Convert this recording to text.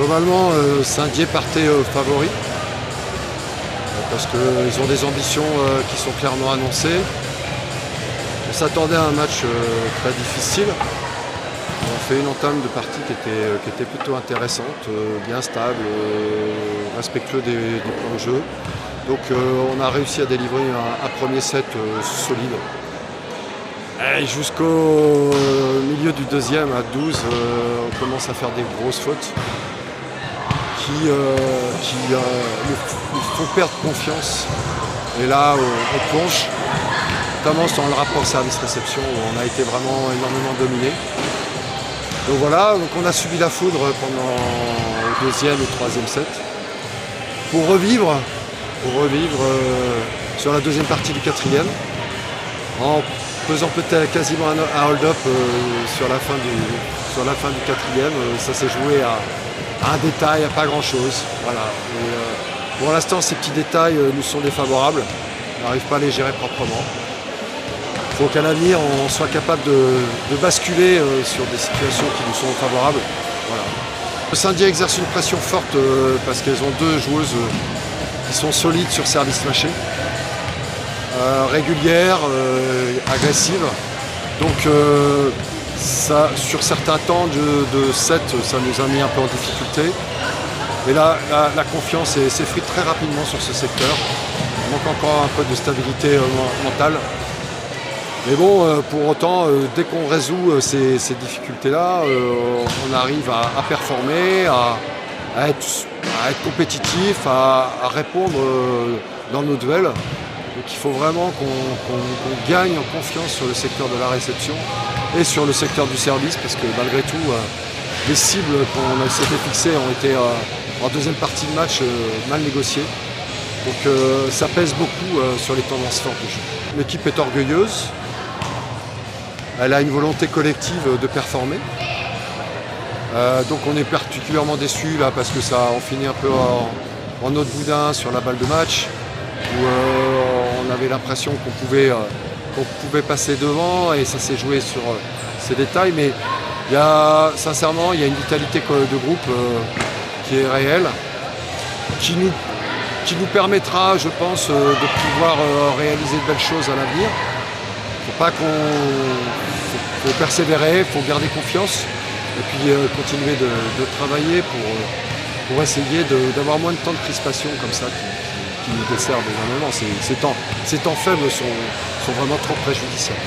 Globalement, Saint-Dié partait favori parce qu'ils ont des ambitions qui sont clairement annoncées. On s'attendait à un match très difficile. On fait une entame de partie qui était plutôt intéressante, bien stable, respectueux des plans de jeu. Donc on a réussi à délivrer un premier set solide. Et jusqu'au milieu du deuxième, à 12, on commence à faire des grosses fautes qui nous font perdre confiance. Et là, on plonge, notamment dans le rapport service-réception où on a été vraiment énormément dominé. Donc voilà, donc on a subi la foudre pendant le deuxième et troisième set. Pour revivre sur la deuxième partie du quatrième, en faisant peut-être quasiment un hold-up sur la fin du quatrième. Ça s'est joué à un détail, à pas grand-chose. Voilà. Et, pour l'instant, ces petits détails nous sont défavorables. On n'arrive pas à les gérer proprement. Il faut qu'à l'avenir, on soit capable de basculer sur des situations qui nous sont favorables. Voilà. Le Saint-Dié exerce une pression forte parce qu'elles ont deux joueuses qui sont solides sur service mâché. Régulière, agressive. Donc ça, sur certains temps de set, ça nous a mis un peu en difficulté. Et là, la confiance s'effrite très rapidement sur ce secteur. Il manque encore un peu de stabilité mentale. Mais bon, pour autant, dès qu'on résout ces difficultés-là, on arrive à performer, à être compétitif, à répondre dans nos duels. Donc il faut vraiment qu'on gagne en confiance sur le secteur de la réception et sur le secteur du service, parce que malgré tout, les cibles qu'on s'était fixées ont été en deuxième partie de match mal négociées. Donc ça pèse beaucoup sur les tendances fortes du jeu. L'équipe est orgueilleuse, elle a une volonté collective de performer. Donc on est particulièrement déçus là parce que on finit un peu en autre boudin sur la balle de match, où on avait l'impression qu'on pouvait passer devant et ça s'est joué sur ces détails. Mais sincèrement, il y a une vitalité de groupe qui est réelle, qui nous permettra, je pense, de pouvoir réaliser de belles choses à l'avenir. Faut persévérer, il faut garder confiance et puis continuer de travailler pour essayer d'avoir moins de temps de crispation comme ça qui nous desservent énormément. Ces temps faibles sont vraiment trop préjudiciables.